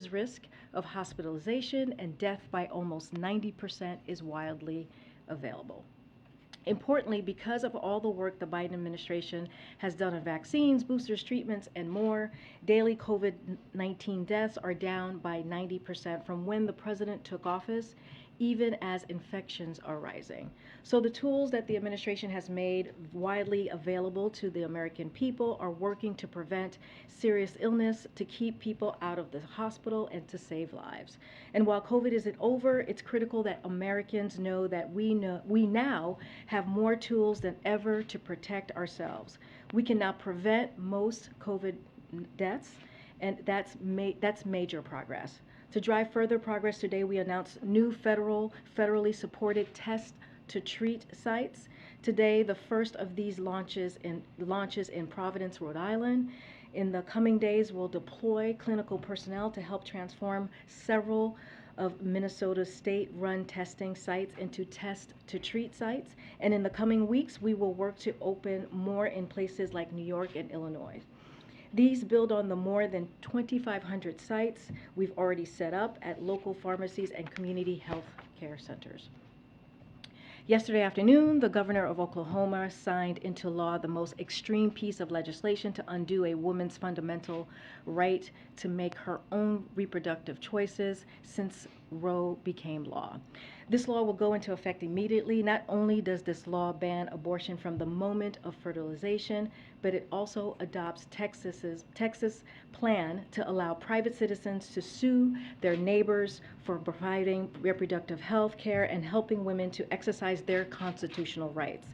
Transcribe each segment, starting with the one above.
risk of hospitalization and death by almost 90% is widely available. Importantly, because of all the work the Biden administration has done on vaccines, boosters, treatments, and more, daily COVID 19 deaths are down by 90% from when the president took office, even as infections are rising. So, the tools that the administration has made widely available to the American people are working to prevent serious illness, to keep people out of the hospital, and to save lives. And while COVID isn't over, it's critical that Americans know that we now have more tools than ever to protect ourselves. We can now prevent most COVID deaths, and that's major progress. To drive further progress today, we announced new federally supported test to treat sites. Today, the first of these launches in Providence, Rhode Island. In the coming days, we'll deploy clinical personnel to help transform several of Minnesota's state-run testing sites into test to treat sites. And in the coming weeks, we will work to open more in places like New York and Illinois. These build on the more than 2,500 sites we've already set up at local pharmacies and community health care centers. Yesterday afternoon, the governor of Oklahoma signed into law the most extreme piece of legislation to undo a woman's fundamental right to make her own reproductive choices since Roe became law. This law will go into effect immediately. Not only does this law ban abortion from the moment of fertilization, but it also adopts Texas' plan to allow private citizens to sue their neighbors for providing reproductive health care and helping women to exercise their constitutional rights.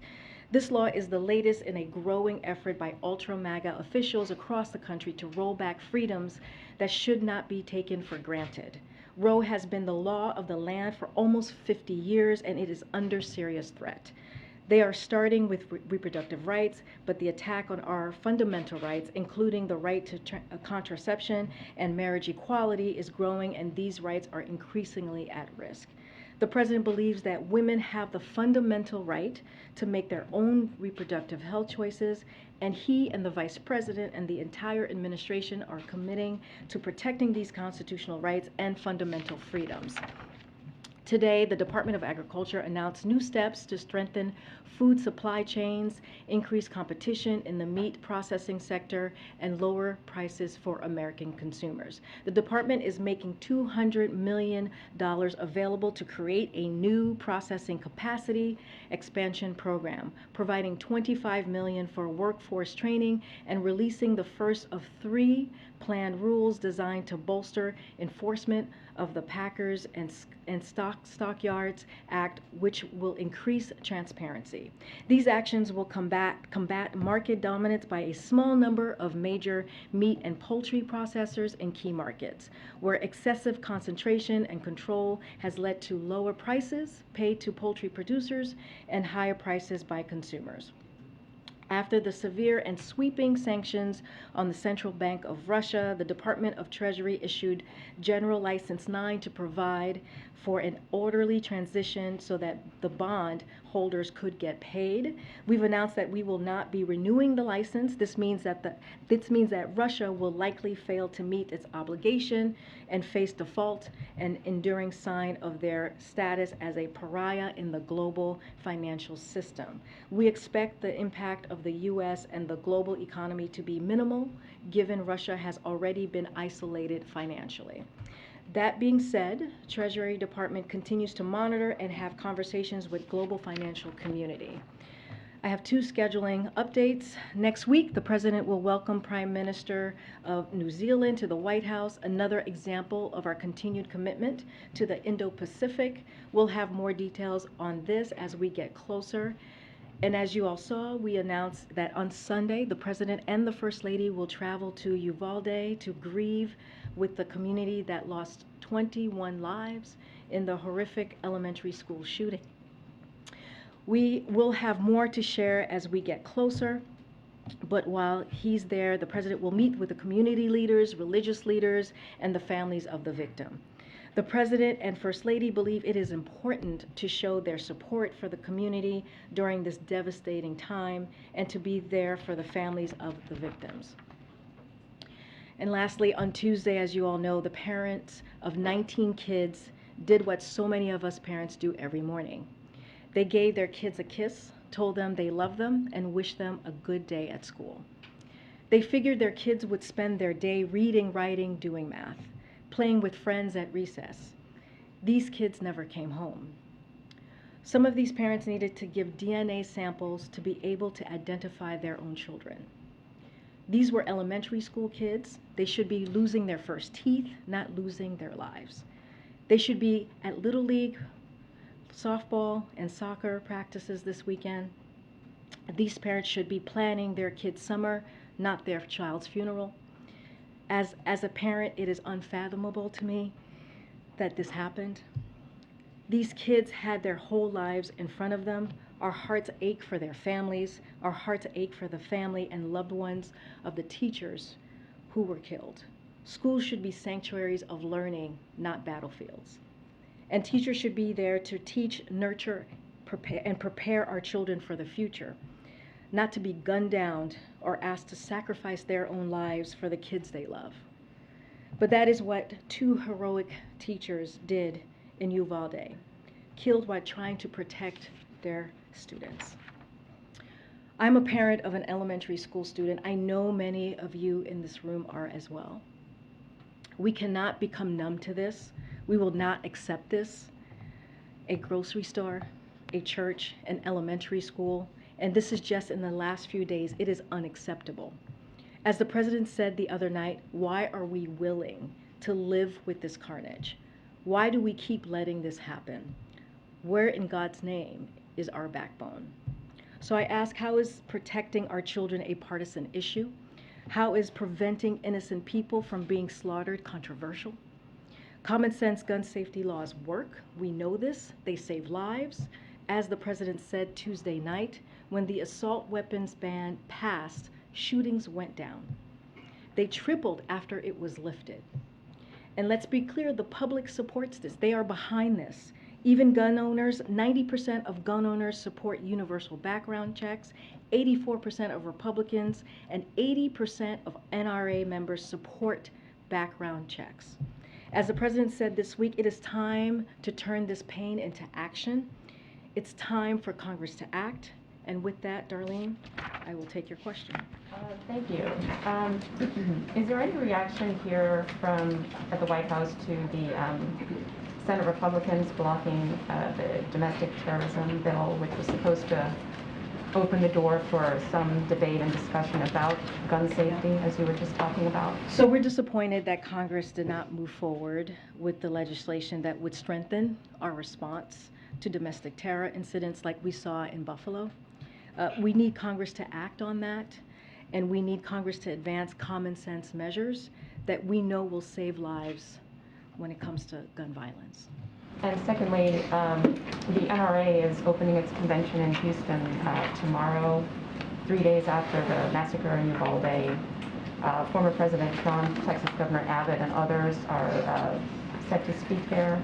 This law is the latest in a growing effort by ultra-MAGA officials across the country to roll back freedoms that should not be taken for granted. Roe has been the law of the land for almost 50 years, and it is under serious threat. They are starting with reproductive rights, but the attack on our fundamental rights, including the right to contraception and marriage equality, is growing, and these rights are increasingly at risk. The president believes that women have the fundamental right to make their own reproductive health choices, and he and the vice president and the entire administration are committing to protecting these constitutional rights and fundamental freedoms. Today, the Department of Agriculture announced new steps to strengthen food supply chains, increase competition in the meat processing sector, and lower prices for American consumers. The department is making $200 million available to create a new processing capacity expansion program, providing $25 million for workforce training, and releasing the first of 3 planned rules designed to bolster enforcement of the Packers and Stockyards Act, which will increase transparency. These actions will combat market dominance by a small number of major meat and poultry processors in key markets, where excessive concentration and control has led to lower prices paid to poultry producers and higher prices by consumers. After the severe and sweeping sanctions on the Central Bank of Russia, the Department of Treasury issued General License 9 to provide for an orderly transition so that the bond holders could get paid. We've announced that we will not be renewing the license. This means that Russia will likely fail to meet its obligation and face default, an enduring sign of their status as a pariah in the global financial system. We expect the impact of the U.S. and the global economy to be minimal, given Russia has already been isolated financially. That being said, Treasury Department continues to monitor and have conversations with global financial community. I have 2 scheduling updates. Next week, the President will welcome Prime Minister of New Zealand to the White House, another example of our continued commitment to the Indo-Pacific. We'll have more details on this as we get closer. And as you all saw, we announced that on Sunday, the President and the First Lady will travel to Uvalde to grieve with the community that lost 21 lives in the horrific elementary school shooting. We will have more to share as we get closer, but while he's there, the President will meet with the community leaders, religious leaders, and the families of the victim. The President and First Lady believe it is important to show their support for the community during this devastating time and to be there for the families of the victims. And lastly, on Tuesday, as you all know, the parents of 19 kids did what so many of us parents do every morning. They gave their kids a kiss, told them they love them, and wished them a good day at school. They figured their kids would spend their day reading, writing, doing math, playing with friends at recess. These kids never came home. Some of these parents needed to give DNA samples to be able to identify their own children. These were elementary school kids. They should be losing their first teeth, not losing their lives. They should be at Little League, softball, and soccer practices this weekend. These parents should be planning their kids' summer, not their child's funeral. As a parent, it is unfathomable to me that this happened. These kids had their whole lives in front of them. Our hearts ache for their families. Our hearts ache for the family and loved ones of the teachers who were killed. Schools should be sanctuaries of learning, not battlefields. And teachers should be there to teach, nurture, prepare our children for the future, not to be gunned down or asked to sacrifice their own lives for the kids they love. But that is what two heroic teachers did in Uvalde, killed while trying to protect their students. I'm a parent of an elementary school student. I know many of you in this room are as well. We cannot become numb to this. We will not accept this. A grocery store, a church, an elementary school, and this is just in the last few days, it is unacceptable. As the president said the other night, why are we willing to live with this carnage? Why do we keep letting this happen? Where in God's name is our backbone? So I ask, how is protecting our children a partisan issue? How is preventing innocent people from being slaughtered controversial? Common sense gun safety laws work. We know this. They save lives. As the president said Tuesday night, when the assault weapons ban passed, shootings went down. They tripled after it was lifted. And let's be clear, the public supports this. They are behind this. Even gun owners, 90% of gun owners support universal background checks, 84% of Republicans, and 80% of NRA members support background checks. As the president said this week, it is time to turn this pain into action. It's time for Congress to act. And with that, Darlene, I will take your question. Thank you. Is there any reaction here at the White House to the Senate Republicans blocking the domestic terrorism bill, which was supposed to open the door for some debate and discussion about gun safety, as you were just talking about? So we're disappointed that Congress did not move forward with the legislation that would strengthen our response to domestic terror incidents like we saw in Buffalo. We need Congress to act on that, and we need Congress to advance common sense measures that we know will save lives when it comes to gun violence. And secondly, the NRA is opening its convention in Houston tomorrow, 3 days after the massacre in Uvalde. Former President Trump, Texas Governor Abbott, and others are set to speak there.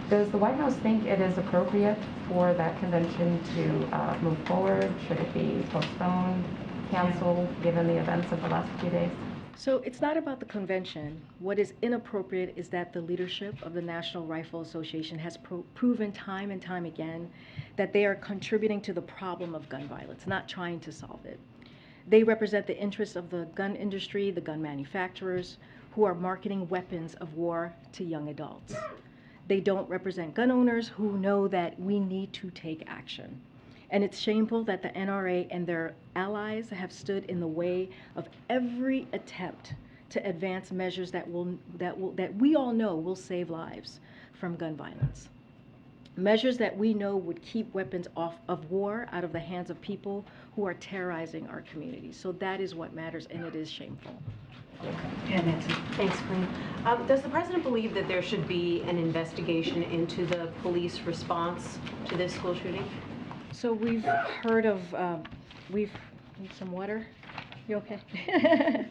Does the White House think it is appropriate for that convention to move forward? Should it be postponed, canceled, given the events of the last few days? So it's not about the convention. What is inappropriate is that the leadership of the National Rifle Association has proven time and time again that they are contributing to the problem of gun violence, not trying to solve it. They represent the interests of the gun industry, the gun manufacturers, who are marketing weapons of war to young adults. They don't represent gun owners who know that we need to take action. And it's shameful that the NRA and their allies have stood in the way of every attempt to advance measures that we all know will save lives from gun violence. Measures that we know would keep weapons of war out of the hands of people who are terrorizing our communities. So that is what matters, and it is shameful. Yeah, Nancy. Thanks, Karine. Does the president believe that there should be an investigation into the police response to this school shooting? So we've heard of, need some water? You okay?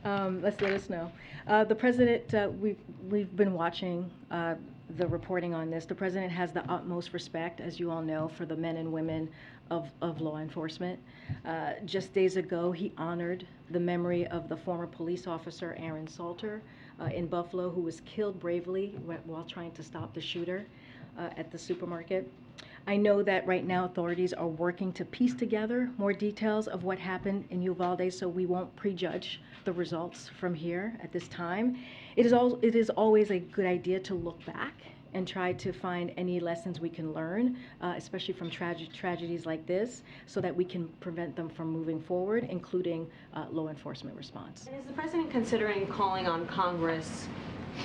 Let us know. The president, we've been watching the reporting on this. The president has the utmost respect, as you all know, for the men and women of law enforcement. Just days ago, he honored the memory of the former police officer Aaron Salter in Buffalo, who was killed bravely while trying to stop the shooter at the supermarket. I know that right now authorities are working to piece together more details of what happened in Uvalde, so we won't prejudge the results from here at this time. It is always a good idea to look back and try to find any lessons we can learn, especially from tragedies like this, so that we can prevent them from moving forward, including law enforcement response. And is the president considering calling on Congress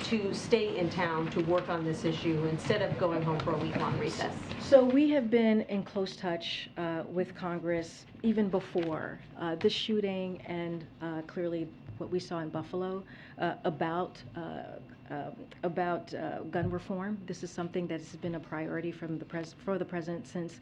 to stay in town to work on this issue instead of going home for a week-long recess? So we have been in close touch with Congress even before the shooting and clearly what we saw in Buffalo about gun reform. This is something that has been a priority for the president since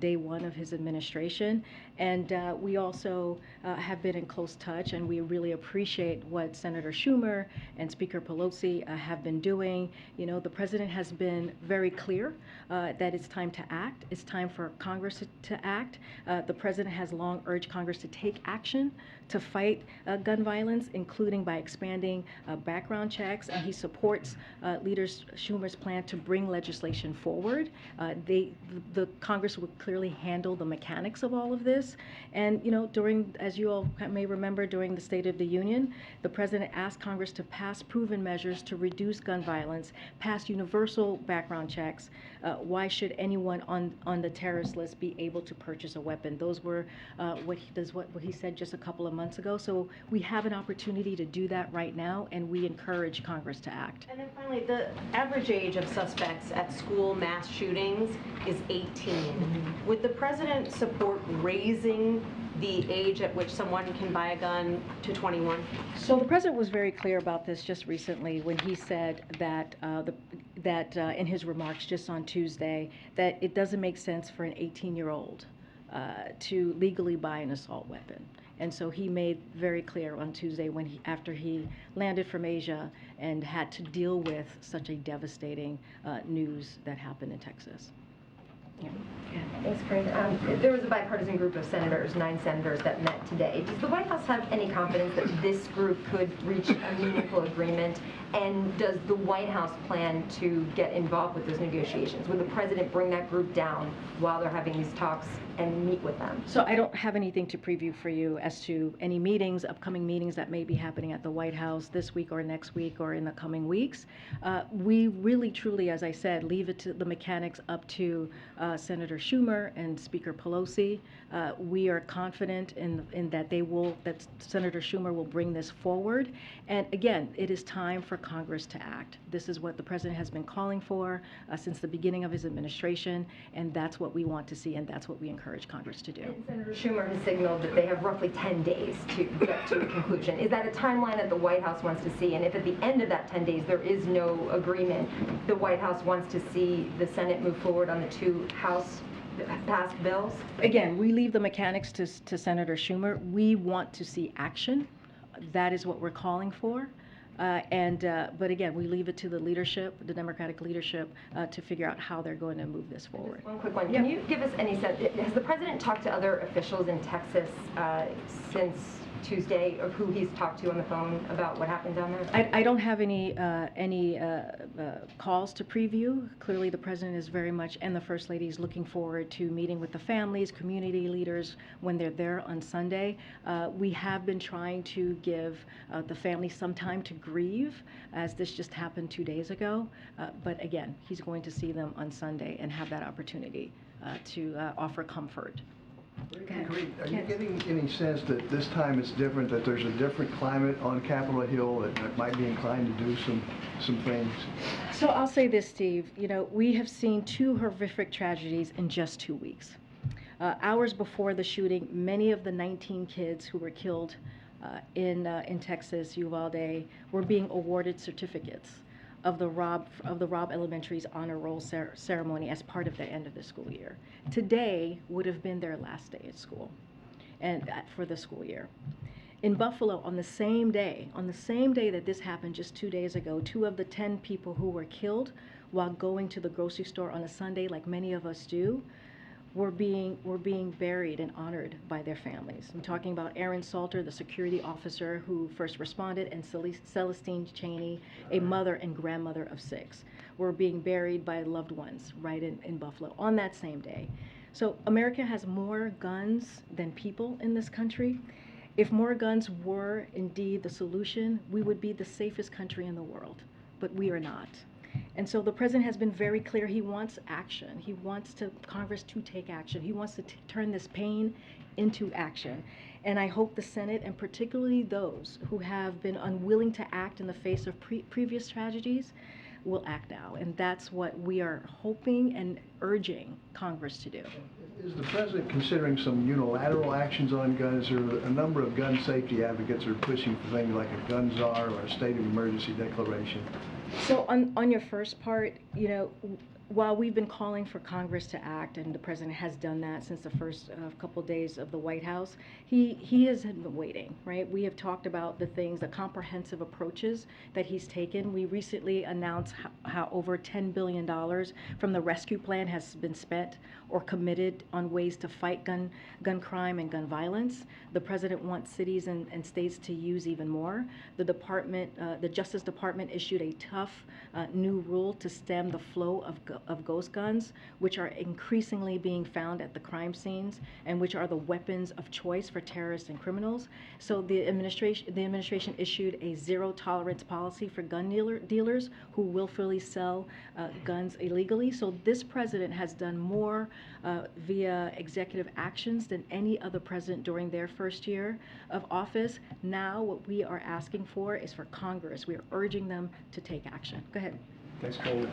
day one of his administration. And we also have been in close touch, and we really appreciate what Senator Schumer and Speaker Pelosi have been doing. You know, the president has been very clear that it's time to act. It's time for Congress to act. The president has long urged Congress to take action to fight gun violence, including by expanding background checks, and he supports Leader Schumer's plan to bring legislation forward. The Congress would clearly handle the mechanics of all of this. And, you know, as you all may remember, during the State of the Union, the president asked Congress to pass proven measures to reduce gun violence, pass universal background checks. Why should anyone on the terrorist list be able to purchase a weapon? Those were what he said just a couple of months ago. So we have an opportunity to do that right now, and we encourage Congress to act. And then finally, the average age of suspects at school mass shootings is 18. Mm-hmm. Would the president support raising the age at which someone can buy a gun to 21? So the president was very clear about this just recently when he said that in his remarks just on Tuesday that it doesn't make sense for an 18-year-old to legally buy an assault weapon. And so he made very clear on Tuesday after he landed from Asia and had to deal with such a devastating news that happened in Texas. Yeah. Thanks, Karine. There was a bipartisan group of senators, 9 senators, that met today. Does the White House have any confidence that this group could reach a meaningful agreement? And does the White House plan to get involved with those negotiations? Would the president bring that group down while they're having these talks and meet with them? So I don't have anything to preview for you as to any meetings, upcoming meetings that may be happening at the White House this week or next week or in the coming weeks. We really, truly, as I said, leave it to the mechanics up to Senator Schumer and Speaker Pelosi. We are confident in that Senator Schumer will bring this forward. And again, it is time for Congress to act. This is what the president has been calling for since the beginning of his administration, and that's what we want to see, and that's what we encourage Congress to do. And Senator Schumer has signaled that they have roughly 10 days to get to a conclusion. Is that a timeline that the White House wants to see? And if at the end of that 10 days there is no agreement, the White House wants to see the Senate move forward on the 2 House passed bills? Again, we leave the mechanics to Senator Schumer. We want to see action. That is what we're calling for. But again, we leave it to the leadership, the Democratic leadership, to figure out how they're going to move this forward. Just one quick one. Can you give us any sense, has the president talked to other officials in Texas since Tuesday, of who he's talked to on the phone about what happened down there? I don't have any calls to preview. Clearly, the president is very much, and the First Lady is looking forward to meeting with the families, community leaders when they're there on Sunday. We have been trying to give the family some time to grieve, as this just happened 2 days ago. But again, he's going to see them on Sunday and have that opportunity to offer comfort. Karine, are you getting any sense that this time it's different, that there's a different climate on Capitol Hill that might be inclined to do some things? So I'll say this, Steve. You know, we have seen 2 horrific tragedies in just 2 weeks. Hours before the shooting, many of the 19 kids who were killed in Texas, Uvalde, were being awarded certificates of the Robb Elementary's honor roll ceremony as part of the end of the school year. Today would have been their last day at school, and for the school year. In Buffalo, on the same day that this happened just 2 days ago, 2 of the 10 people who were killed while going to the grocery store on a Sunday, like many of us do, were being buried and honored by their families. I'm talking about Aaron Salter, the security officer who first responded, and Celestine Cheney, a mother and grandmother of 6, were being buried by loved ones right in Buffalo on that same day. So America has more guns than people in this country. If more guns were indeed the solution, we would be the safest country in the world, but we are not. And so the president has been very clear. He wants action. He wants Congress to take action. He wants to turn this pain into action. And I hope the Senate, and particularly those who have been unwilling to act in the face of previous tragedies, will act now. And that's what we are hoping and urging Congress to do. Is the president considering some unilateral actions on guns, or a number of gun safety advocates are pushing for things like a gun czar or a state of emergency declaration? So on your first part, while we've been calling for Congress to act, and the president has done that since the first couple days of the White House, he has been waiting, right? We have talked about the comprehensive approaches that he's taken. We recently announced how over $10 billion from the rescue plan has been spent or committed on ways to fight gun crime and gun violence. The president wants cities and states to use even more. The Justice Department issued a tough new rule to stem the flow of ghost guns, which are increasingly being found at the crime scenes and which are the weapons of choice for terrorists and criminals. So the administration issued a zero tolerance policy for gun dealers who willfully sell guns illegally. So this president has done more via executive actions than any other president during their first year of office. Now what we are asking for is for Congress. We are urging them to take action. Go ahead. Thanks, Karine.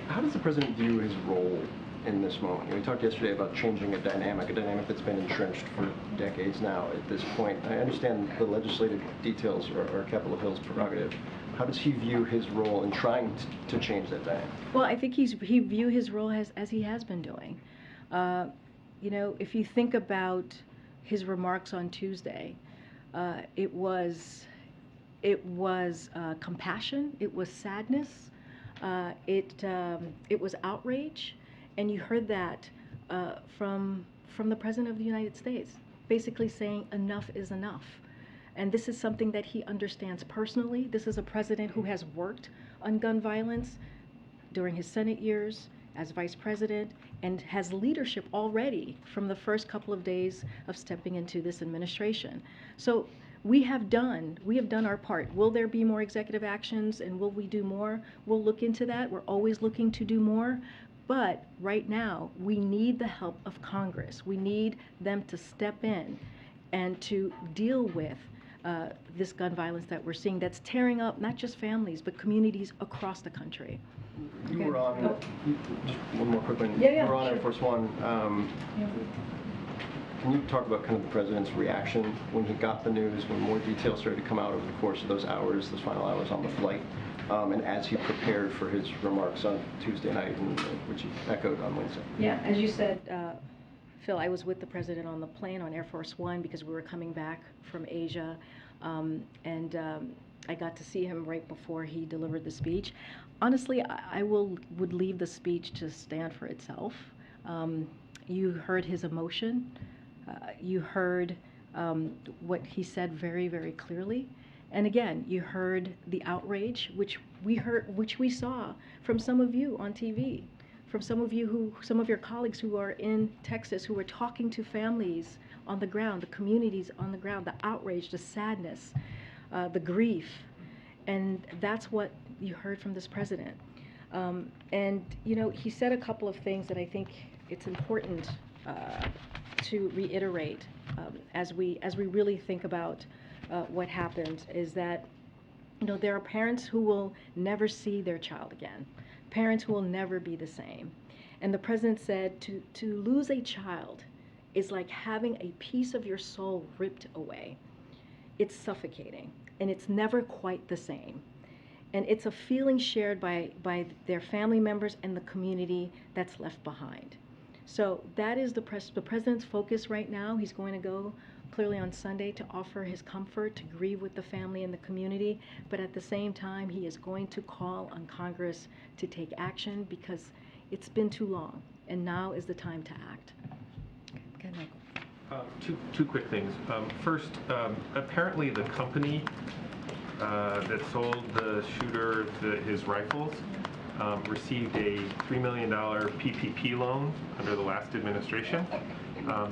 How does the president view his role in this moment? We talked yesterday about changing a dynamic that's been entrenched for decades now at this point. I understand the legislative details are Capitol Hill's prerogative. How does he view his role in trying to change that dynamic? Well, I think he view his role as he has been doing. If you think about his remarks on Tuesday, it was compassion, it was sadness, it was outrage, and you heard that from the President of the United States, basically saying enough is enough. And this is something that he understands personally. This is a president who has worked on gun violence during his Senate years as vice president and has leadership already from the first couple of days of stepping into this administration. So we have done our part. Will there be more executive actions, and will we do more? We'll look into that. We're always looking to do more. But right now, we need the help of Congress. We need them to step in and to deal with this gun violence that we're seeing that's tearing up not just families, but communities across the country. You were on, just one more quick one. Yeah, you were on sure. Air Force One. Can you talk about kind of the president's reaction when he got the news, when more details started to come out over the course of those final hours on the flight, and as he prepared for his remarks on Tuesday night, which he echoed on Wednesday? Yeah, as you said, Phil, I was with the president on the plane on Air Force One because we were coming back from Asia, and I got to see him right before he delivered the speech. Honestly, I would leave the speech to stand for itself. You heard his emotion. You heard what he said very, very clearly. And again, you heard the outrage, which we saw from some of you on TV, from some of your colleagues who are in Texas, who are talking to families on the ground, the communities on the ground, the outrage, the sadness, the grief. And that's what you heard from this president. And he said a couple of things that I think it's important to reiterate as we really think about what happened, is that there are parents who will never see their child again, parents who will never be the same. And the president said to lose a child is like having a piece of your soul ripped away. It's suffocating, and it's never quite the same. And it's a feeling shared by their family members and the community that's left behind. So that is the president's focus right now. He's going to go clearly on Sunday to offer his comfort, to grieve with the family and the community, but at the same time, he is going to call on Congress to take action because it's been too long, and now is the time to act. Okay, Michael. Two quick things. First, apparently the company that sold the shooter his rifles received a $3 million PPP loan under the last administration.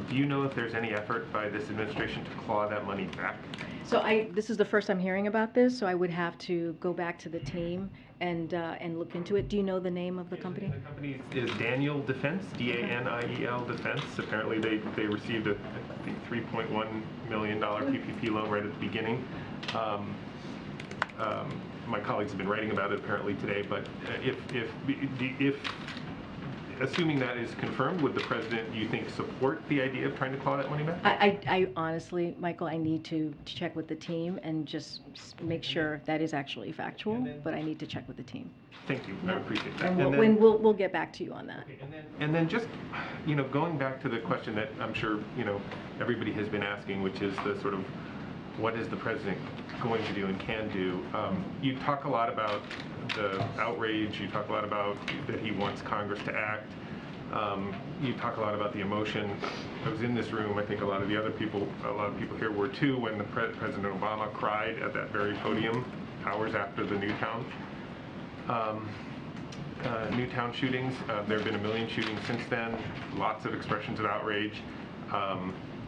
Do you know if there's any effort by this administration to claw that money back? So this is the first I'm hearing about this, so I would have to go back to the team and look into it. Do you know the name of the company? The company is Daniel Defense, Daniel Defense. Apparently they received a I think $3.1 million PPP loan right at the beginning. My colleagues have been writing about it apparently today, but if assuming that is confirmed, would the president, do you think, support the idea of trying to claw that money back? I honestly, Michael, I need to check with the team and just make sure that is actually factual, but I need to check with the team. Thank you, I appreciate that. And we'll get back to you on that. Okay, and then just, going back to the question that I'm sure, everybody has been asking, which is the sort of, what is the president going to do and can do? You talk a lot about the outrage, you talk a lot about that he wants Congress to act. You talk a lot about the emotion. I was in this room, I think a lot of people here were too, when President Obama cried at that very podium hours after the Newtown shootings. There have been 1 million shootings since then, lots of expressions of outrage.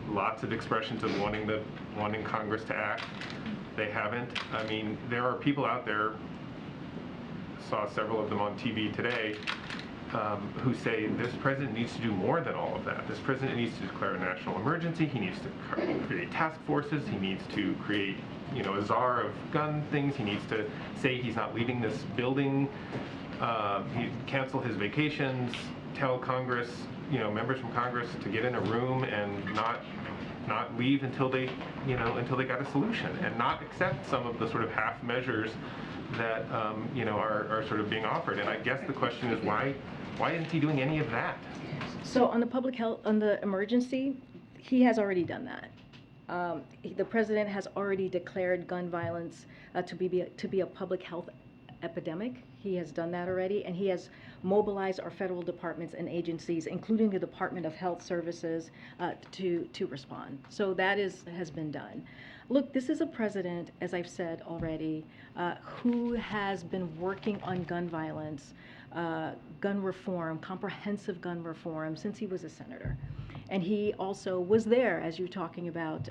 Lots of expressions of wanting Congress to act. They haven't. I mean, there are people out there, saw several of them on TV today, who say this president needs to do more than all of that. This president needs to declare a national emergency. He needs to create task forces. He needs to create, a czar of gun things. He needs to say he's not leaving this building. He cancel his vacations. Tell Congress, members from Congress to get in a room and not leave until they got a solution, and not accept some of the sort of half measures that are sort of being offered. And I guess the question is why isn't he doing any of that? So on the public health, on the emergency, he has already done that. The president has already declared gun violence to be a public health epidemic. He has done that already, and he has mobilized our federal departments and agencies, including the Department of Health Services, to respond. So that has been done. Look, this is a president, as I've said already, who has been working on gun violence, gun reform, comprehensive gun reform, since he was a senator. And he also was there, as you're talking about,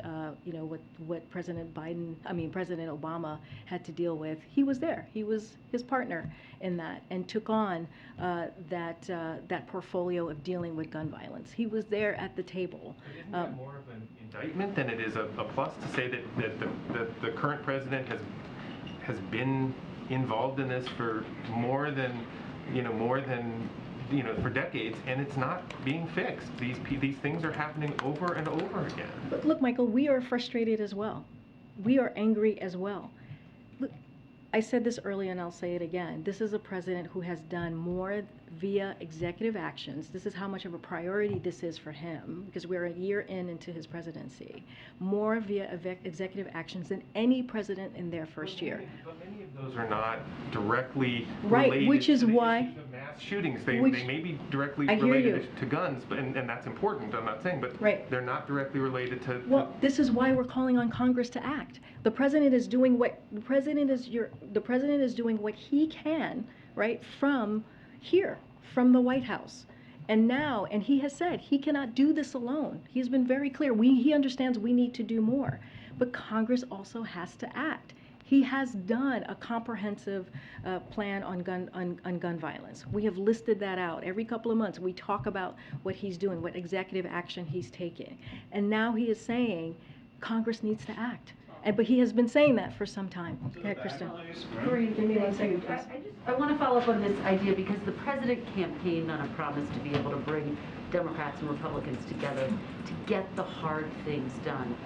what President Obama had to deal with. He was there. He was his partner in that, and took on that portfolio of dealing with gun violence. He was there at the table. Isn't that more of an indictment than it is a plus to say that the current president has been involved in this for more than for decades, and it's not being fixed. These things are happening over and over again. But look, Michael, we are frustrated as well. We are angry as well. Look, I said this earlier and I'll say it again. This is a president who has done more via executive actions. This is how much of a priority this is for him, because we're a year into his presidency. More via executive actions than any president in their first year. But many of those are not directly right, related which is to the why issues of mass shootings. They may be directly related to guns, and that's important, I'm not saying, but right. They're not directly related to... Well, this is why we're calling on Congress to act. The president is doing what he can, right, from here, from the White House. And he has said he cannot do this alone. He's been very clear. He understands we need to do more. But Congress also has to act. He has done a comprehensive plan on gun violence. We have listed that out. Every couple of months we talk about what he's doing, what executive action he's taking. And now he is saying Congress needs to act. But he has been saying that for some time. Okay, Kristen. Karine, give me 1 second, please. I want to follow up on this idea because the president campaigned on a promise to be able to bring Democrats and Republicans together to get the hard things done.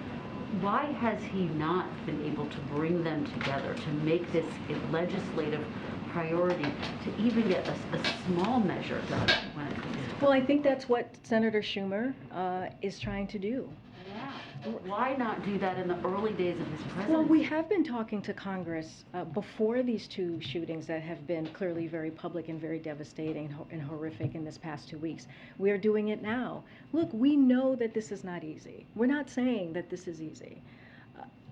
Why has he not been able to bring them together, to make this a legislative priority, to even get a small measure done when it comes to... Well, I think that's what Senator Schumer is trying to do. Why not do that in the early days of his presidency? Well, we have been talking to Congress before these two shootings that have been clearly very public and very devastating and horrific in this past 2 weeks. We are doing it now. Look, we know that this is not easy. We're not saying that this is easy.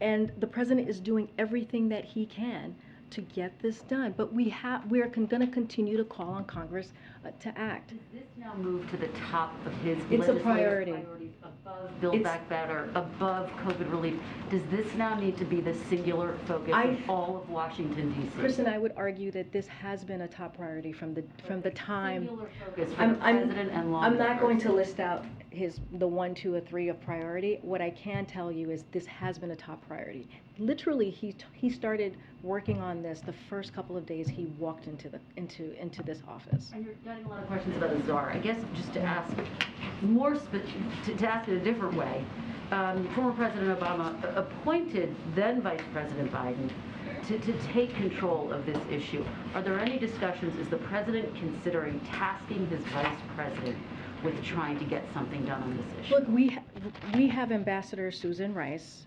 And the president is doing everything that he can to get this done. But we are going to continue to call on Congress to act. Does this now move to the top of his It's a legislative priority. priorities above Build Back Better, above COVID relief? Does this now need to be the singular focus of all of Washington, D.C.? Kristen, I would argue that this has been a top priority from the time. Singular focus for the president and I'm not going lawmakers. to list out the 1, 2, or 3 of priority. What I can tell you is this has been a top priority. Literally, he started working on this the first couple of days he walked into this office. And you're getting a lot of questions about the czar. I guess just to ask to ask it a different way, former President Obama appointed then Vice President Biden to take control of this issue. Are there any discussions? Is the president considering tasking his vice president with trying to get something done on this issue? Look, we have Ambassador Susan Rice,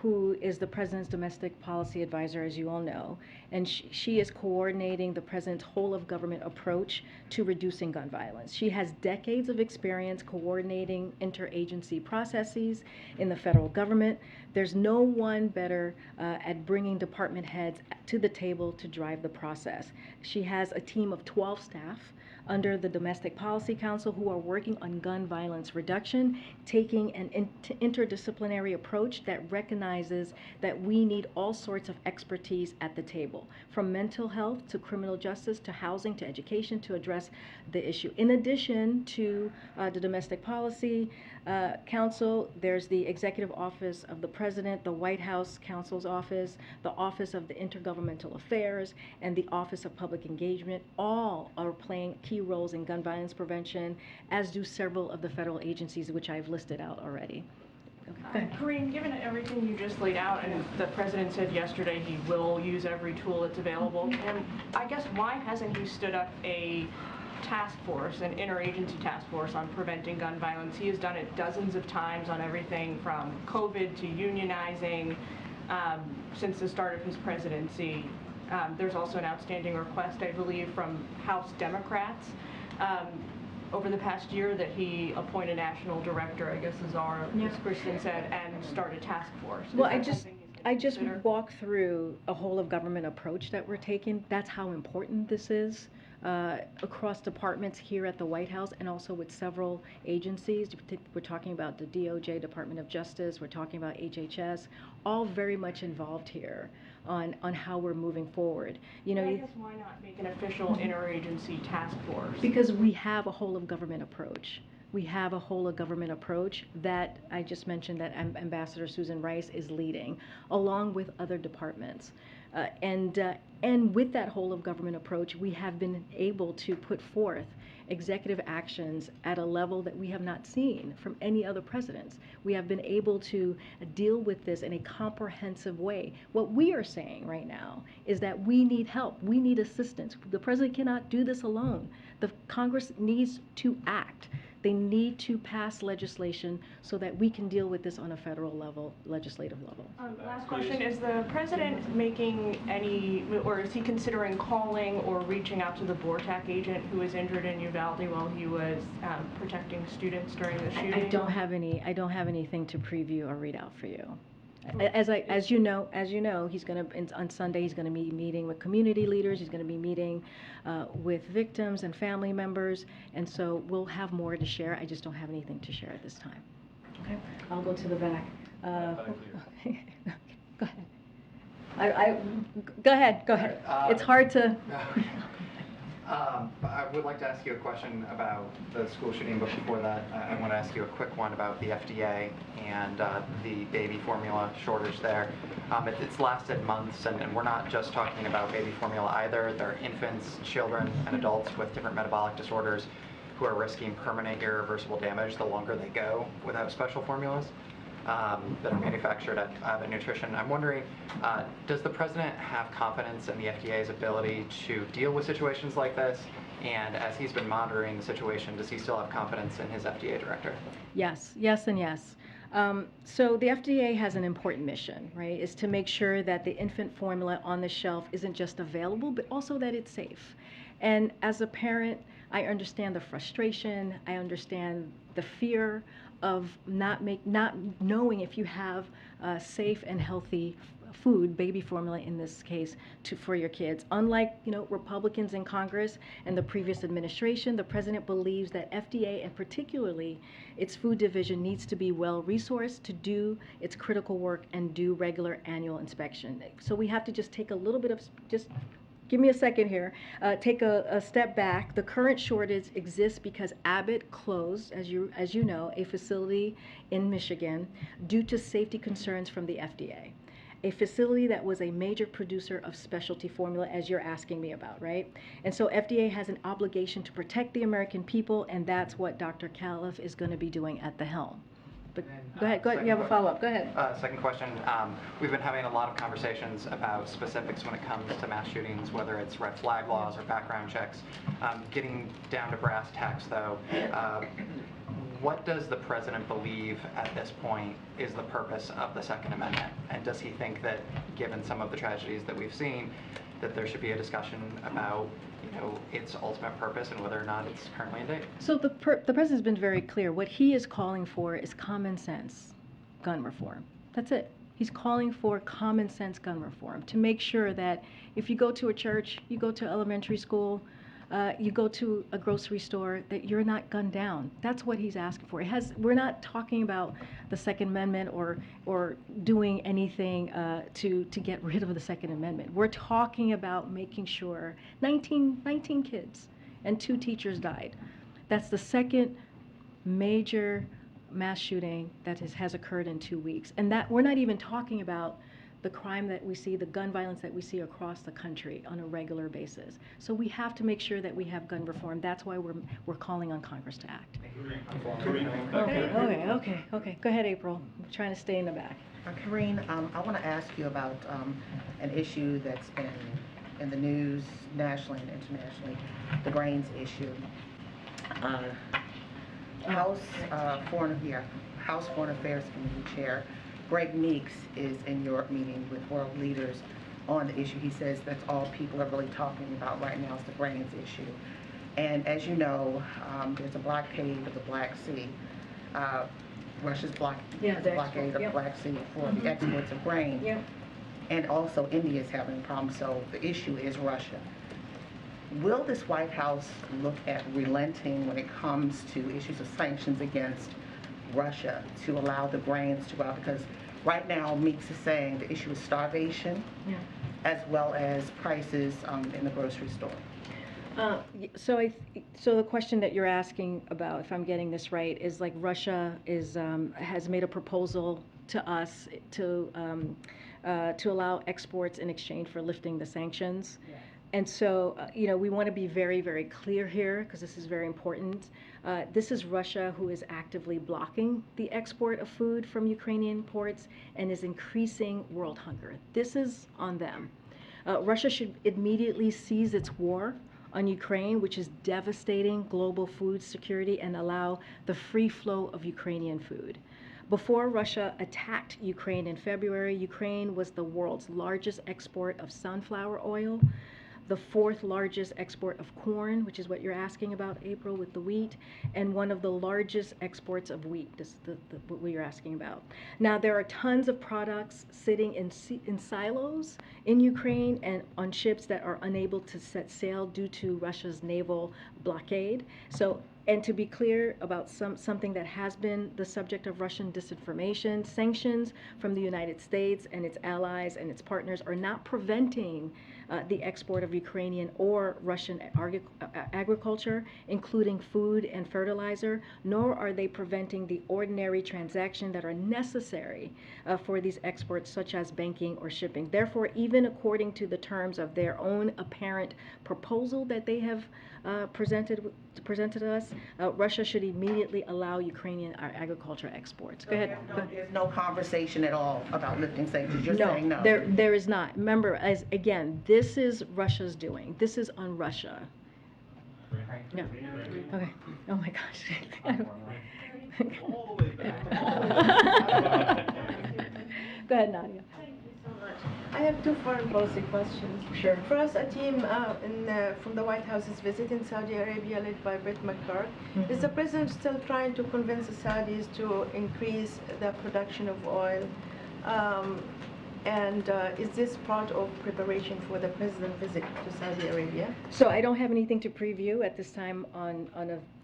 who is the president's domestic policy advisor, as you all know, and she is coordinating the president's whole of government approach to reducing gun violence. She has decades of experience coordinating interagency processes in the federal government. There's no one better at bringing department heads to the table to drive the process. She has a team of 12 staff under the Domestic Policy Council who are working on gun violence reduction, taking an interdisciplinary approach that recognizes that we need all sorts of expertise at the table, from mental health to criminal justice to housing to education, to address the issue. In addition to the Domestic Policy Council, there's the Executive Office of the President, the White House Counsel's Office, the Office of the Intergovernmental Affairs, and the Office of Public Engagement. All are playing key roles in gun violence prevention, as do several of the federal agencies, which I've listed out already. Okay. Karine, given everything you just laid out, and the president said yesterday he will use every tool that's available, and I guess why hasn't he stood up a task force, an interagency task force on preventing gun violence? He has done it dozens of times on everything from COVID to unionizing since the start of his presidency. There's also an outstanding request, I believe, from House Democrats over the past year that he appoint a national director, I guess as Kristen said, and start a task force. Well, I just walked through a whole of government approach that we're taking. That's how important this is across departments here at the White House and also with several agencies. We're talking about the DOJ, Department of Justice, we're talking about HHS, all very much involved here on how we're moving forward. You know, I guess why not make an official interagency task force? Because we have a whole of government approach. We have a whole of government approach that I just mentioned that Ambassador Susan Rice is leading, along with other departments. And with that whole of government approach, we have been able to put forth executive actions at a level that we have not seen from any other presidents. We have been able to deal with this in a comprehensive way. What we are saying right now is that we need help. We need assistance. The president cannot do this alone. The Congress needs to act. They need to pass legislation so that we can deal with this on a federal level, legislative level. Last question, is the president making any, or is he considering calling or reaching out to the BORTAC agent who was injured in Uvalde while he was protecting students during the shooting? I don't have anything to preview or read out for you. As you know, he's going to on Sunday. He's going to be meeting with community leaders. He's going to be meeting with victims and family members, and so we'll have more to share. I just don't have anything to share at this time. Okay, I'll go to the back. Go ahead. Go ahead. It's hard to. I would like to ask you a question about the school shooting, but before that, I want to ask you a quick one about the FDA and the baby formula shortage there. It's lasted months, and we're not just talking about baby formula either. There are infants, children, and adults with different metabolic disorders who are risking permanent irreversible damage the longer they go without special formulas that are manufactured at Abbott Nutrition. I'm wondering, does the president have confidence in the FDA's ability to deal with situations like this? And as he's been monitoring the situation, does he still have confidence in his FDA director? Yes, yes, and yes. So the FDA has an important mission, right? Is to make sure that the infant formula on the shelf isn't just available, but also that it's safe. And as a parent, I understand the frustration. I understand the fear of not knowing if you have safe and healthy food, baby formula in this case, for your kids. Unlike, Republicans in Congress and the previous administration, the president believes that FDA and particularly its food division needs to be well resourced to do its critical work and do regular annual inspection. So we have to just take a little bit of, just give me a second here, take a step back. The current shortage exists because Abbott closed, as you know, a facility in Michigan due to safety concerns from the FDA. A facility that was a major producer of specialty formula, as you're asking me about, right? And so FDA has an obligation to protect the American people, and that's what Dr. Califf is going to be doing at the helm. But go ahead, you have a follow-up, go ahead. Second question, we've been having a lot of conversations about specifics when it comes to mass shootings, whether it's red flag laws or background checks. Getting down to brass tacks though, what does the president believe at this point is the purpose of the Second Amendment? And does he think that, given some of the tragedies that we've seen, that there should be a discussion about, its ultimate purpose and whether or not it's currently in date? So the president's been very clear. What he is calling for is common sense gun reform. That's it. He's calling for common sense gun reform to make sure that if you go to a church, you go to elementary school, you go to a grocery store, that you're not gunned down. That's what he's asking for. We're not talking about the Second Amendment or doing anything to get rid of the Second Amendment. We're talking about making sure 19 kids and 2 teachers died. That's the second major mass shooting that has occurred in 2 weeks. And that we're not even talking about the crime that we see, the gun violence that we see across the country on a regular basis. So we have to make sure that we have gun reform. That's why we're calling on Congress to act. Okay. Go ahead, April. I'm trying to stay in the back. Karine, I want to ask you about an issue that's been in the news nationally and internationally, the grains issue. House Foreign Affairs Committee Chair Greg Meeks is in Europe meeting with world leaders on the issue. He says that's all people are really talking about right now is the grains issue. And as you know, there's a blockade of the Black Sea. Russia's blockade of the Black Sea for the exports of grain. Yeah. And also India is having a problem, so the issue is Russia. Will this White House look at relenting when it comes to issues of sanctions against Russia to allow the grains to go out? Because right now, Meeks is saying the issue is starvation, as well as prices in the grocery store. So the question that you're asking about, if I'm getting this right, is like Russia has made a proposal to us to allow exports in exchange for lifting the sanctions. Yeah. And so, we want to be very, very clear here because this is very important. This is Russia who is actively blocking the export of food from Ukrainian ports and is increasing world hunger. This is on them. Russia should immediately cease its war on Ukraine, which is devastating global food security, and allow the free flow of Ukrainian food. Before Russia attacked Ukraine in February, Ukraine was the world's largest export of sunflower oil, the 4th largest export of corn, which is what you're asking about, April, with the wheat, and one of the largest exports of wheat, this is what you're asking about. Now, there are tons of products sitting in silos in Ukraine and on ships that are unable to set sail due to Russia's naval blockade. So, and to be clear about something that has been the subject of Russian disinformation, sanctions from the United States and its allies and its partners are not preventing the export of Ukrainian or Russian agriculture, including food and fertilizer, nor are they preventing the ordinary transactions that are necessary for these exports, such as banking or shipping. Therefore, even according to the terms of their own apparent proposal that they have presented to us, Russia should immediately allow Ukrainian agriculture exports. Go ahead. There's no conversation at all about lifting sanctions. You're saying no. There is not. Remember, again, this is Russia's doing. This is on Russia. No. Okay. Oh my gosh. All the way back. Go ahead, Nadia. Thank you so much. I have two foreign policy questions. Sure. First, a team from the White House is visiting Saudi Arabia led by Brett McGurk. Is the president still trying to convince the Saudis to increase the production of oil? Is this part of preparation for the president's visit to Saudi Arabia? So I don't have anything to preview at this time on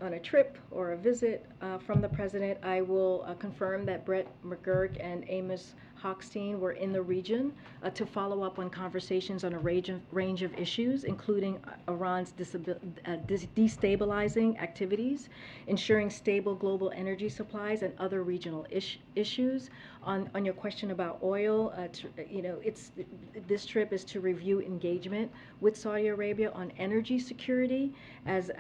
a trip or a visit from the president. I will confirm that Brett McGurk and Amos Hochstein were in the region to follow up on conversations on a range of issues, including Iran's destabilizing activities, ensuring stable global energy supplies, and other regional issues. On your question about oil, this trip is to review engagement with Saudi Arabia on energy security, as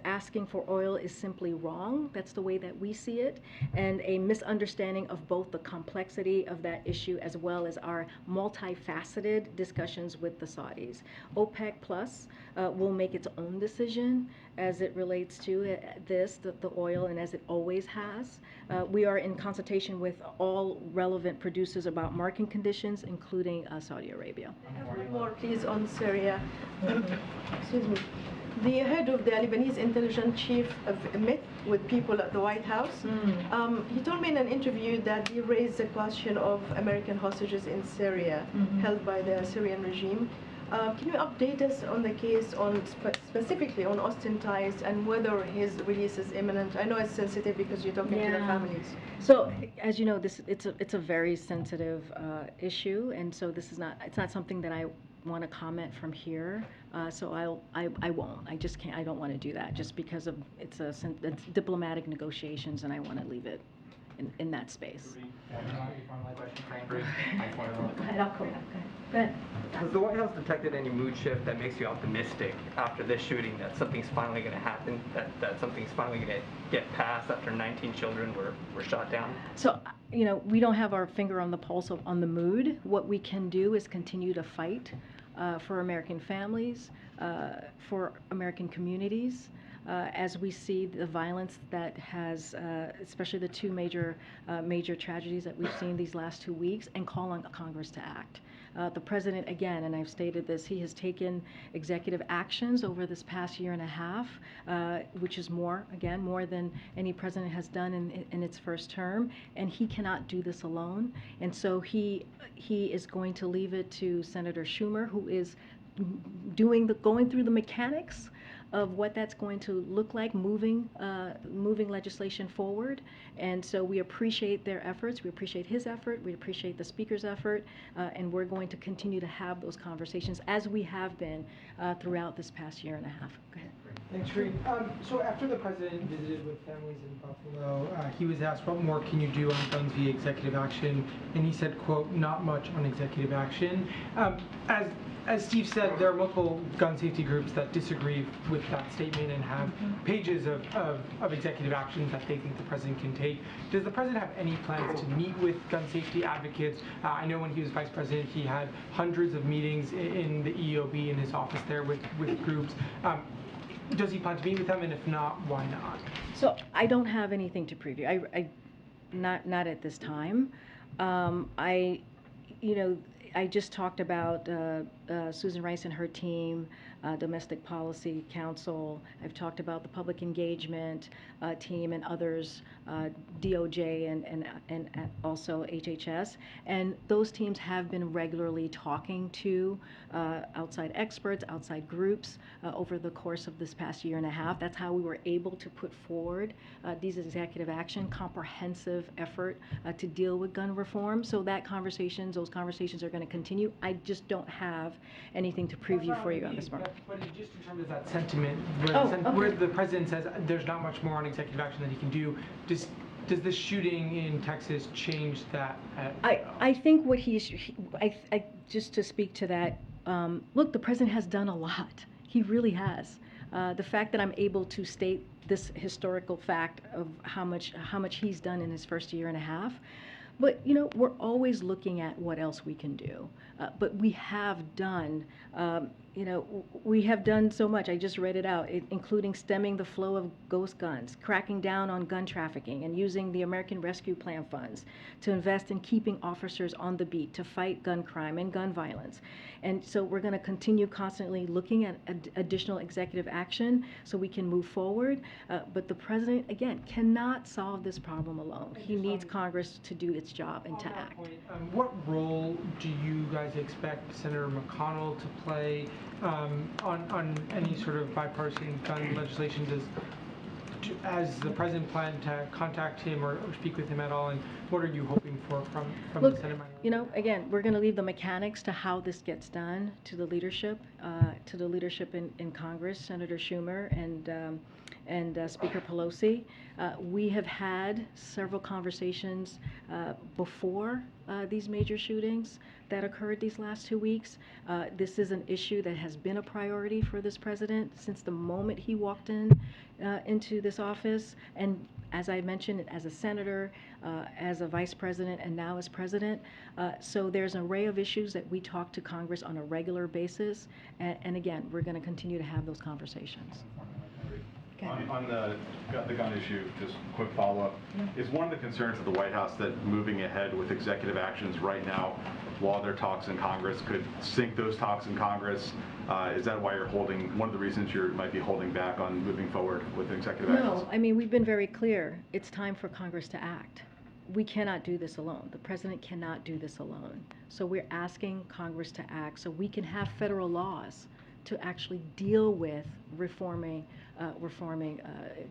asking for oil is simply wrong. That's the way that we see it, and a misunderstanding of both the complexity of that issue as well as our multifaceted discussions with the Saudis. OPEC Plus will make its own decision as it relates to the oil, and as it always has. We are in consultation with all relevant producers about market conditions, including Saudi Arabia. I have one more, please, on Syria. Excuse me. The head of the Lebanese intelligence chief met with people at the White House. He told me in an interview that he raised the question of American hostages in Syria held by the Syrian regime. Can you update us on the case, specifically on Austin ties, and whether his release is imminent? I know it's sensitive because you're talking to the families. So, as you know, it's a very sensitive issue, and so it's not something that I want to comment from here. So I won't. I just can't. I don't want to do that just because of it's diplomatic negotiations, and I want to leave it in that space. Go ahead. Has the White House detected any mood shift that makes you optimistic after this shooting that something's finally going to happen, that something's finally going to get passed after 19 children were shot down? So, we don't have our finger on the pulse on the mood. What we can do is continue to fight for American families, for American communities, as we see the violence that has, especially the two major tragedies that we've seen these last 2 weeks, and call on Congress to act. The president, again, and I've stated this, he has taken executive actions over this past year and a half, which is more than any president has done in its first term, and he cannot do this alone. And so he is going to leave it to Senator Schumer, who is going through the mechanics of what that's going to look like, moving legislation forward. And so we appreciate their efforts, we appreciate his effort, we appreciate the speaker's effort, and we're going to continue to have those conversations as we have been throughout this past year and a half. Go ahead. Thanks, Karine. So after the president visited with families in Buffalo, he was asked, what more can you do on guns via executive action? And he said, quote, not much on executive action. As Steve said, there are multiple gun safety groups that disagree with that statement and have pages of executive actions that they think the president can take. Does the president have any plans to meet with gun safety advocates? I know when he was vice president, he had hundreds of meetings in the EOB in his office there with groups. Does he plan to meet with them, and if not, why not? So I don't have anything to preview. Not at this time. I just talked about Susan Rice and her team, Domestic Policy Council. I've talked about the public engagement team and others, DOJ and also HHS. And those teams have been regularly talking to outside experts, outside groups over the course of this past year and a half. That's how we were able to put forward these executive action, comprehensive effort to deal with gun reform. So those conversations are going to continue. I just don't have anything to preview for you on this one. But just in terms of that sentiment, Okay. where the president says there's not much more on executive action that he can do, does the shooting in Texas change that? I think what just to speak to that, look, the president has done a lot. He really has. The fact that I'm able to state this historical fact of how much he's done in his first year and a half. But, we're always looking at what else we can do. But we have done you know, we have done so much. I just read it out, including stemming the flow of ghost guns, cracking down on gun trafficking, and using the American Rescue Plan funds to invest in keeping officers on the beat to fight gun crime and gun violence. And so we're going to continue constantly looking at additional executive action so we can move forward. But the president, again, cannot solve this problem alone. He needs Congress to do its job and to act. What role do you guys expect Senator McConnell to play on any sort of bipartisan gun legislation? Has the president planned to contact him or speak with him at all? And what are you hoping for from Look, the Senate minority? you know, again, we're going to leave the mechanics to how this gets done to the leadership in Congress, Senator Schumer and Speaker Pelosi. We have had several conversations before these major shootings that occurred these last 2 weeks. This is an issue that has been a priority for this president since the moment he walked into this office. And as I mentioned, as a senator, as a vice president, and now as president. So there's an array of issues that we talk to Congress on a regular basis. And again, we're going to continue to have those conversations. On the gun issue, just a quick follow-up. Is one of the concerns of the White House that moving ahead with executive actions right now while there are talks in Congress could sink those talks in Congress? Is that why you're one of the reasons you might be holding back on moving forward with executive actions? No, I mean, we've been very clear. It's time for Congress to act. We cannot do this alone. The president cannot do this alone. So we're asking Congress to act so we can have federal laws to actually deal with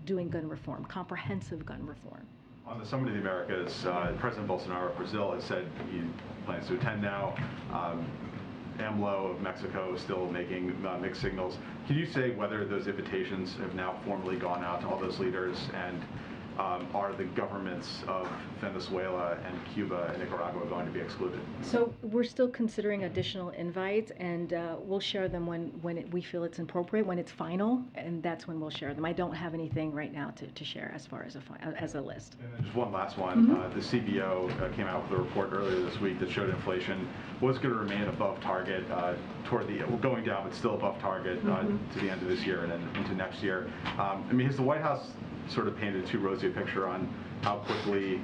doing gun reform, comprehensive gun reform. On the Summit of the Americas, President Bolsonaro of Brazil has said he plans to attend now. AMLO of Mexico is still making mixed signals. Can you say whether those invitations have now formally gone out to all those leaders, and are the governments of Venezuela and Cuba and Nicaragua going to be excluded? So we're still considering additional invites, and we'll share them when we feel it's appropriate, when it's final, and that's when we'll share them. I don't have anything right now to share as far as a list. And then just one last one. The CBO came out with a report earlier this week that showed inflation was going to remain above target going down, but still above target to the end of this year and then into next year. I mean, has the White House sort of painted too rosy a picture on how quickly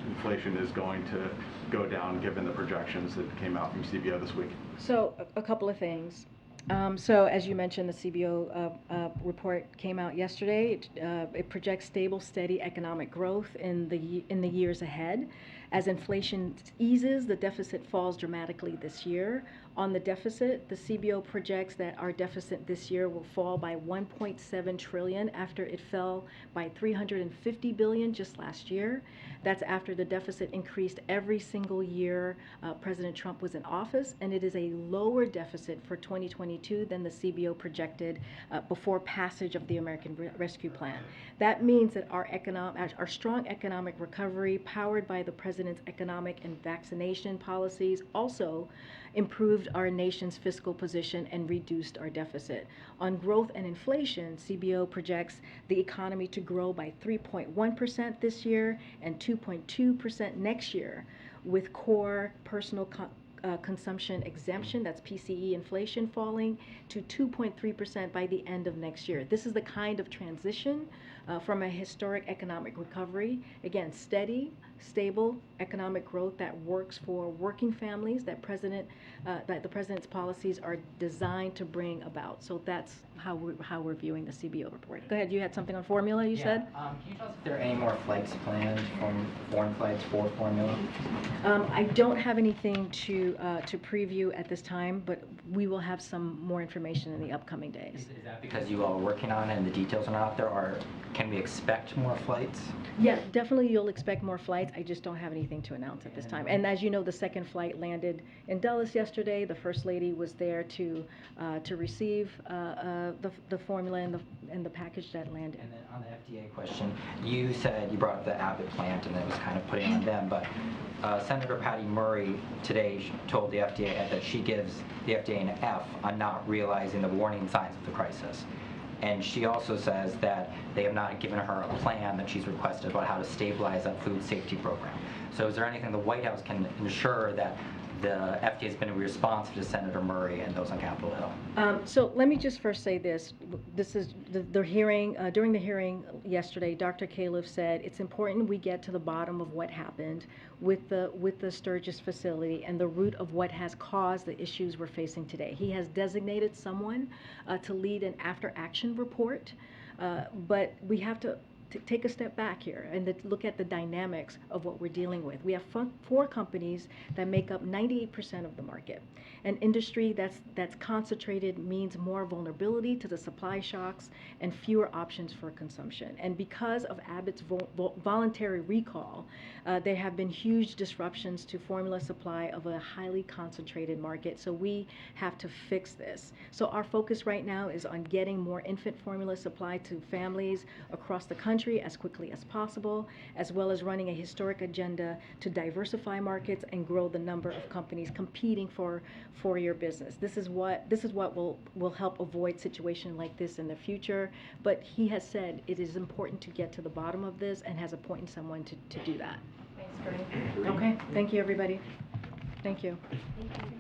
inflation is going to go down given the projections that came out from CBO this week? So a couple of things. So as you mentioned, the CBO report came out yesterday. It projects stable, steady economic growth in the years ahead. As inflation eases, the deficit falls dramatically this year. On the deficit, the CBO projects that our deficit this year will fall by $1.7 trillion after it fell by $350 billion just last year. That's after the deficit increased every single year President Trump was in office, and it is a lower deficit for 2022 than the CBO projected before passage of the American Rescue Plan. That means that our strong economic recovery, powered by the president's economic and vaccination policies, also improved our nation's fiscal position and reduced our deficit. On growth and inflation, CBO projects the economy to grow by 3.1% this year and 2.2% next year, with core personal consumption exemption, that's PCE inflation, falling to 2.3% by the end of next year. This is the kind of transition from a historic economic recovery. Again, steady, stable economic growth that works for working families that the president's policies are designed to bring about. So that's how we're viewing the CBO report. Go ahead, you had something on formula, you said? Can you tell us if there are any more flights planned from foreign flights for formula? I don't have anything to preview at this time, but we will have some more information in the upcoming days. Is that because you all are working on it and the details are not out there, or can we expect more flights? Yeah, definitely you'll expect more flights. I just don't have anything to announce at this time. And as you know, the second flight landed in Dulles yesterday. The First Lady was there to receive the formula and the package that landed. And then on the FDA question, you said you brought up the Abbott plant and it was kind of putting on them, but Senator Patty Murray today told the FDA head that she gives the FDA an F on not realizing the warning signs of the crisis. And she also says that they have not given her a plan that she's requested about how to stabilize that food safety program. So is there anything the White House can ensure that the FDA has been responsive to Senator Murray and those on Capitol Hill? So let me just first say this. This is the hearing, during the hearing yesterday, Dr. Califf said it's important we get to the bottom of what happened with the Sturgis facility and the root of what has caused the issues we're facing today. He has designated someone to lead an after-action report, but we have to take a step back here and look at the dynamics of what we're dealing with. We have 4 companies that make up 98% of the market. An industry that's concentrated means more vulnerability to the supply shocks and fewer options for consumption. And because of Abbott's voluntary recall, there have been huge disruptions to formula supply of a highly concentrated market. So we have to fix this. So our focus right now is on getting more infant formula supply to families across the country as quickly as possible, as well as running a historic agenda to diversify markets and grow the number of companies competing for your business. This is what will help avoid situations like this in the future. But he has said it is important to get to the bottom of this and has appointed someone to do that. Thanks, Karine. Okay, thank you, everybody. Thank you. Thank you.